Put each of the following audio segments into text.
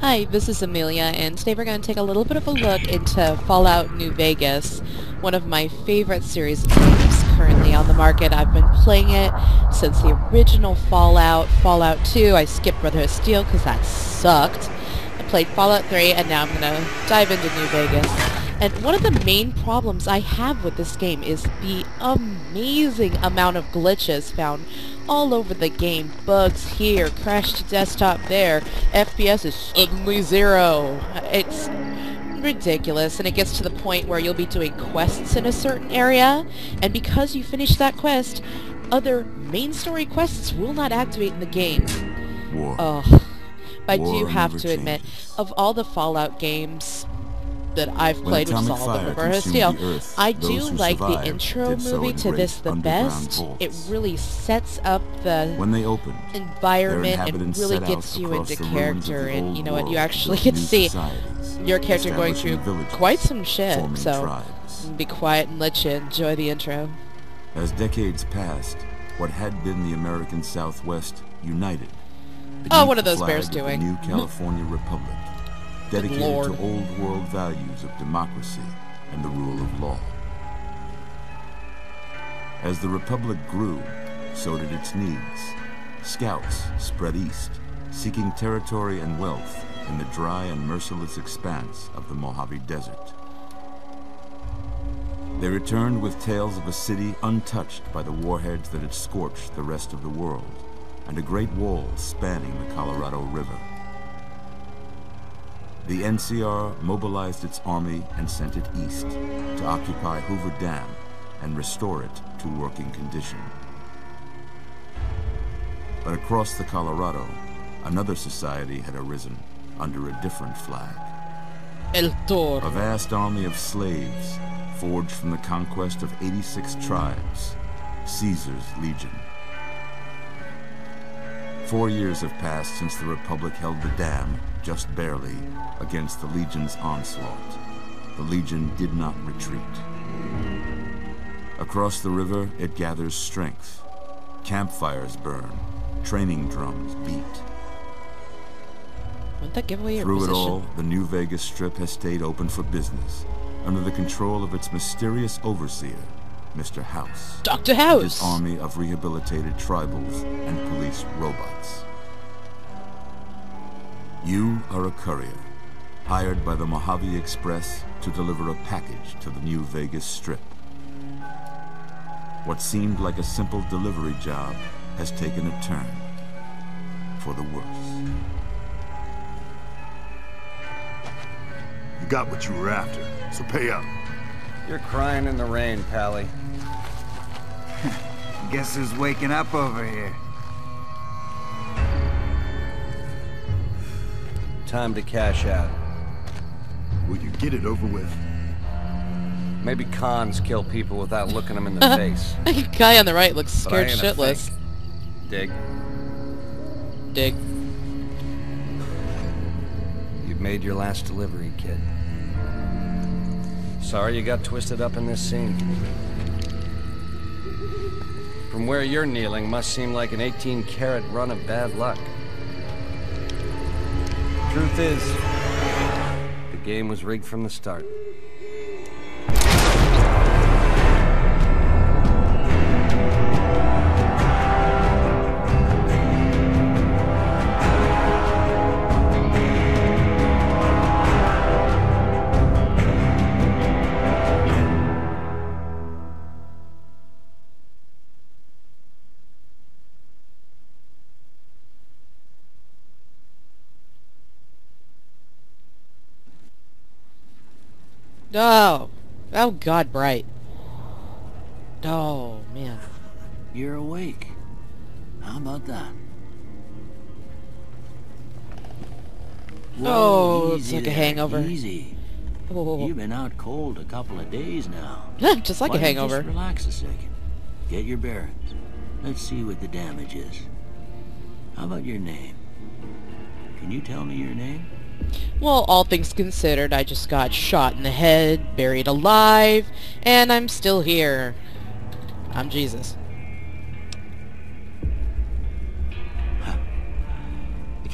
Hi, this is Amelia, and today we're going to take a little bit of a look into Fallout New Vegas, one of my favorite series of games currently on the market. I've been playing it since the original Fallout, Fallout 2. I skipped Brotherhood of Steel because that sucked. I played Fallout 3, and now I'm going to dive into New Vegas. And one of the main problems I have with this game is the amazing amount of glitches found all over the game. Bugs here, crash to desktop there, FPS is suddenly 0. It's ridiculous, and it gets to the point where you'll be doing quests in a certain area, and because you finish that quest, other main story quests will not activate in the game. War. Ugh. I War do have never to admit, changes. of all the Fallout games that I've played, which is all of them, Brotherhood of Steel, I do like the intro movie to this the best. It really sets up the when they opened, environment and really gets you into character, and you know what, you actually get to see your character going through quite some shit, so be quiet and let you enjoy the intro. As decades passed, what had been the American Southwest united. Oh, what are those beneath the bears flag of the doing? New California Republic, dedicated Lord. to old world values of democracy and the rule of law. As the Republic grew, so did its needs. Scouts spread east, seeking territory and wealth in the dry and merciless expanse of the Mojave Desert. They returned with tales of a city untouched by the warheads that had scorched the rest of the world, and a great wall spanning the Colorado River. The NCR mobilized its army and sent it east to occupy Hoover Dam and restore it to working condition. But across the Colorado, another society had arisen under a different flag. El Toro. A vast army of slaves forged from the conquest of 86 tribes, Caesar's Legion. 4 years have passed since the Republic held the dam, just barely, against the Legion's onslaught. The Legion did not retreat. Across the river, it gathers strength. Campfires burn, training drums beat. Wouldn't that give away your Through it position? all, the New Vegas Strip has stayed open for business, under the control of its mysterious overseer, Mr. House. Dr. His House! army of rehabilitated tribals and police robots. You are a courier, hired by the Mojave Express to deliver a package to the New Vegas Strip. What seemed like a simple delivery job has taken a turn for the worse. You got what you were after, so pay up. You're crying in the rain, Pally. Guess who's waking up over here? Time to cash out. Will you get it over with? Maybe cons kill people without looking them in the face. The guy on the right looks But I scared ain't a shitless. fake. Dig. Dig. You've made your last delivery, kid. Sorry you got twisted up in this scene. From where you're kneeling must seem like an 18-carat run of bad luck. Truth is, the game was rigged from the start. Oh. Oh, God, Bright. Oh, man. You're awake. How about that? Oh, it's easy like a there, hangover. Easy. Oh. You've been out cold a couple of days now. Just like Why a don't you hangover. Just relax a second. Get your bearings. Let's see what the damage is. How about your name? Can you tell me your name? Well, all things considered, I just got shot in the head, buried alive, and I'm still here. I'm Jesus.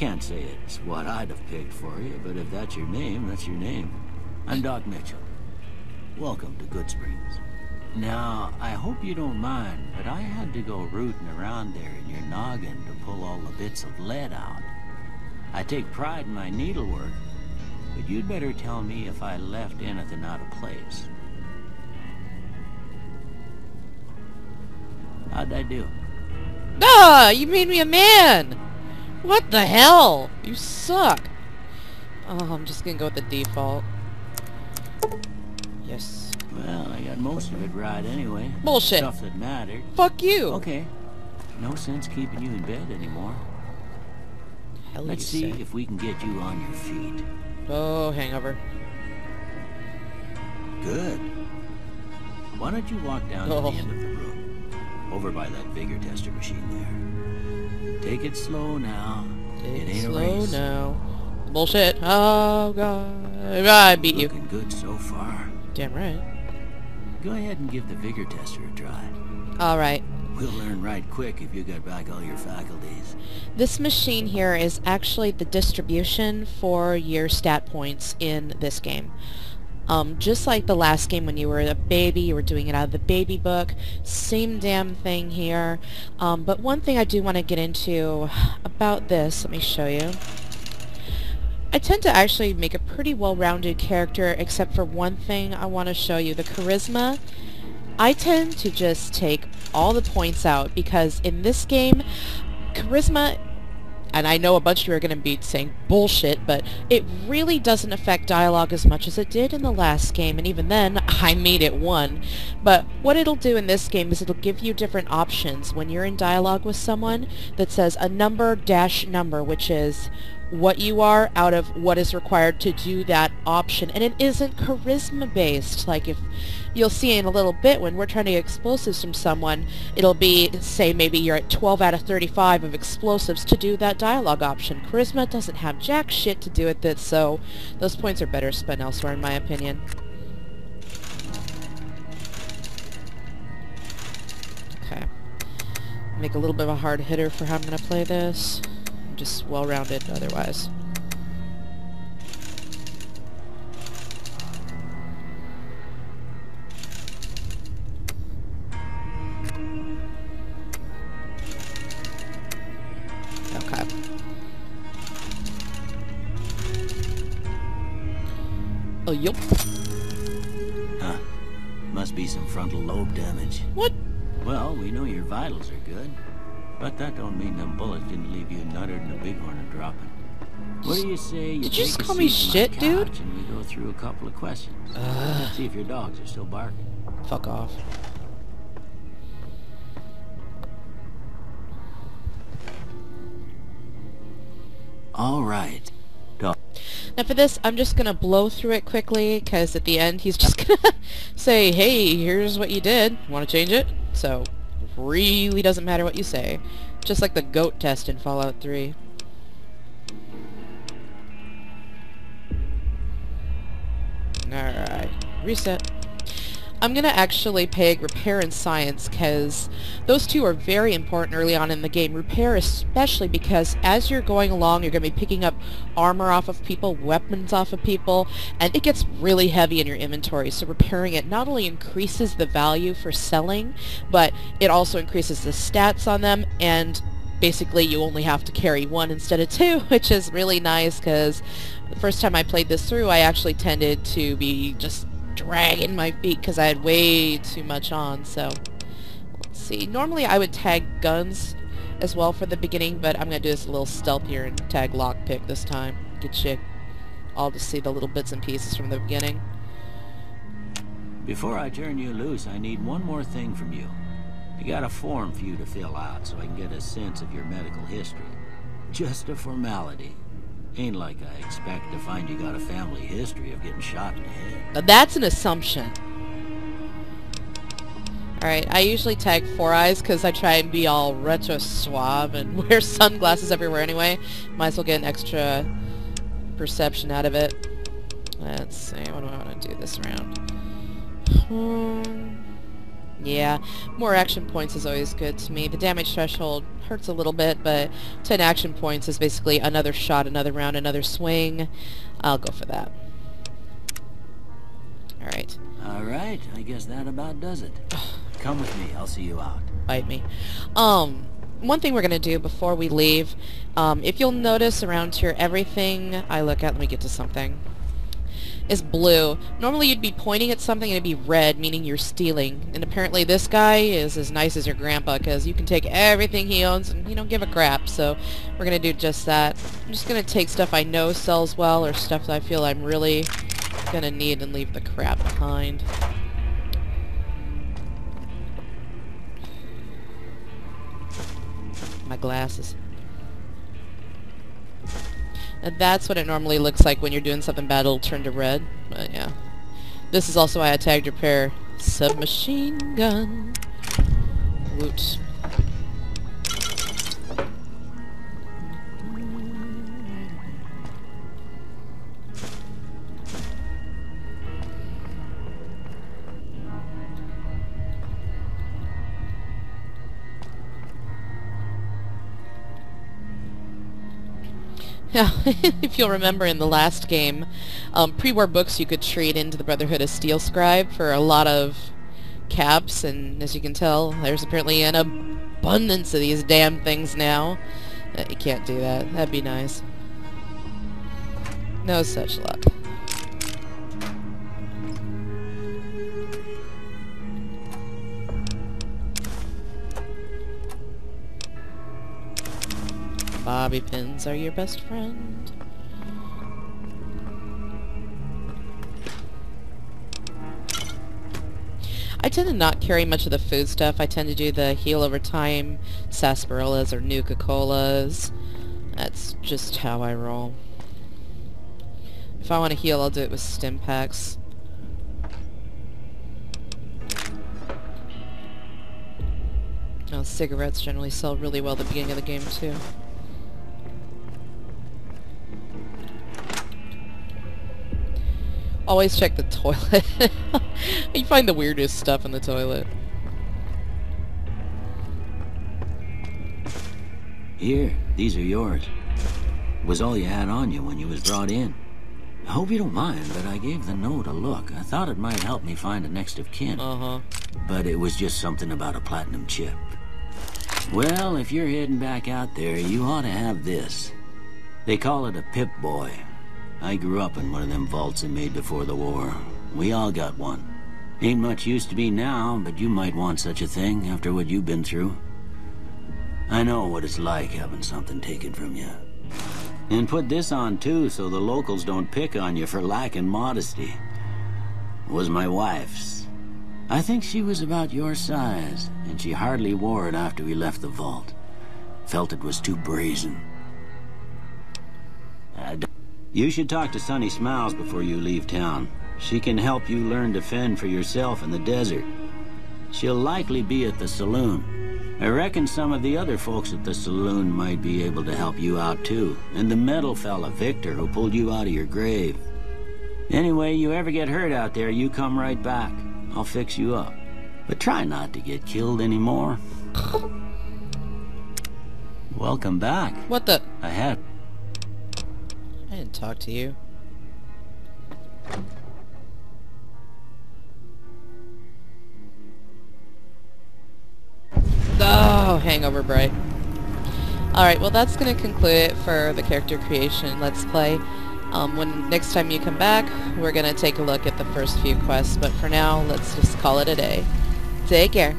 can't say it's what I'd have picked for you, but if that's your name, that's your name. I'm Doc Mitchell. Welcome to Good Springs. Now, I hope you don't mind, but I had to go rooting around there in your noggin to pull all the bits of lead out. I take pride in my needlework, but you'd better tell me if I left anything out of place. How'd I do? Ah, you made me a man! What the hell? You suck. Oh, I'm just gonna go with the default. Yes. Well, I got most of it right anyway. Bullshit. Stuff that mattered. Fuck you. Okay. No sense keeping you in bed anymore. Hell Let's you see say. if we can get you on your feet. Oh, hangover. Good. Why don't you walk down to the end of the room? Over by that vigor tester machine there. Take it slow now. It ain't Slow a race. now. Bullshit. Oh, God. I beat you. Looking good so far. Damn right. Go ahead and give the vigor tester a try. Alright. We'll learn right quick if you got back all your faculties. This machine here is actually the distribution for your stat points in this game. Just like the last game when you were a baby, you were doing it out of the baby book. Same damn thing here. But one thing I do want to get into about this, let me show you. I tend to actually make a pretty well-rounded character, except for one thing I want to show you, the charisma. I tend to just take all the points out, because in this game, charisma, and I know a bunch of you are going to be saying bullshit, but it really doesn't affect dialogue as much as it did in the last game, and even then, I made it 1. But what it'll do in this game is it'll give you different options when you're in dialogue with someone that says a number dash number, which is what you are out of what is required to do that option. And it isn't charisma based. Like, if you'll see in a little bit when we're trying to get explosives from someone, it'll be, say maybe you're at 12 out of 35 of explosives to do that dialogue option. Charisma doesn't have jack shit to do with it, so those points are better spent elsewhere in my opinion. Okay. Make a little bit of a hard hitter for how I'm going to play this. Just well-rounded otherwise. Okay. Oh, yup. Huh. Must be some frontal lobe damage. What? Well, we know your vitals are good. But that don't mean them bullets didn't leave you nuttered and a bighorn a dropping. What do you say you Did you take just a call me seat on shit, my dude? couch and we go through a couple of questions. See if your dogs are still barking. Fuck off. All right. Dog. Now for this, I'm just gonna blow through it quickly, because at the end he's just gonna say, hey, here's what you did. Want to change it? So, really doesn't matter what you say. Just like the goat test in Fallout 3. Alright. Reset. I'm gonna actually pick repair and science, because those two are very important early on in the game. Repair especially because as you're going along, you're gonna be picking up armor off of people, weapons off of people, and it gets really heavy in your inventory. So repairing it not only increases the value for selling, but it also increases the stats on them, and basically you only have to carry 1 instead of 2, which is really nice, because the first time I played this through, I actually tended to be just dragging my feet because I had way too much on. So let's see. Normally I would tag guns as well for the beginning, but I'm gonna do this a little stealthier and tag lockpick this time. Get you all to see the little bits and pieces from the beginning. Before I turn you loose, I need one more thing from you. I got a form for you to fill out so I can get a sense of your medical history. Just a formality. Ain't like I expect to find you got a family history of getting shot in the head. Now that's an assumption. Alright, I usually tag 4 eyes because I try and be all retro suave and wear sunglasses everywhere anyway. Might as well get an extra perception out of it. Let's see, what do I want to do this round? Yeah, more action points is always good to me. The damage threshold hurts a little bit, but 10 action points is basically another shot, another round, another swing. I'll go for that. Alright. Alright, I guess that about does it. Come with me, I'll see you out. Bite me. One thing we're going to do before we leave, if you'll notice around here, everything I look at, let me get to something, is blue. Normally you'd be pointing at something and it'd be red, meaning you're stealing. And apparently this guy is as nice as your grandpa, because you can take everything he owns and he don't give a crap. So we're going to do just that. I'm just going to take stuff I know sells well, or stuff that I feel I'm really going to need, and leave the crap behind. My glasses. And that's what it normally looks like when you're doing something bad. It'll turn to red. But yeah. This is also why I tagged repair submachine gun. Woot. Yeah, if you'll remember in the last game, pre-war books you could trade into the Brotherhood of Steel Scribe for a lot of caps, and as you can tell, there's apparently an abundance of these damn things now. You can't do that. That'd be nice. No such luck. Bobby pins are your best friend. I tend to not carry much of the food stuff. I tend to do the heal over time sarsaparillas or Nuka-Colas. That's just how I roll. If I want to heal, I'll do it with stim packs. Oh, cigarettes generally sell really well at the beginning of the game, too. Always check the toilet. You find the weirdest stuff in the toilet. Here, these are yours. It was all you had on you when you was brought in. I hope you don't mind, but I gave the note a look. I thought it might help me find a next of kin. But it was just something about a platinum chip. Well, if you're heading back out there, you ought to have this. They call it a Pip-Boy. I grew up in one of them vaults they made before the war. We all got one. Ain't much use to be now, but you might want such a thing after what you've been through. I know what it's like having something taken from you. And put this on too, so the locals don't pick on you for lacking modesty. It was my wife's. I think she was about your size, and she hardly wore it after we left the vault. Felt it was too brazen. You should talk to Sunny Smiles before you leave town. She can help you learn to fend for yourself in the desert. She'll likely be at the saloon. I reckon some of the other folks at the saloon might be able to help you out too. And the metal fella, Victor, who pulled you out of your grave. Anyway, you ever get hurt out there, you come right back. I'll fix you up. But try not to get killed anymore. Welcome back. What the? I didn't talk to you. Oh, Hangover Bright. Alright, well that's going to conclude it for the character creation Let's Play. When next time you come back, we're going to take a look at the first few quests, but for now, let's just call it a day. Take care.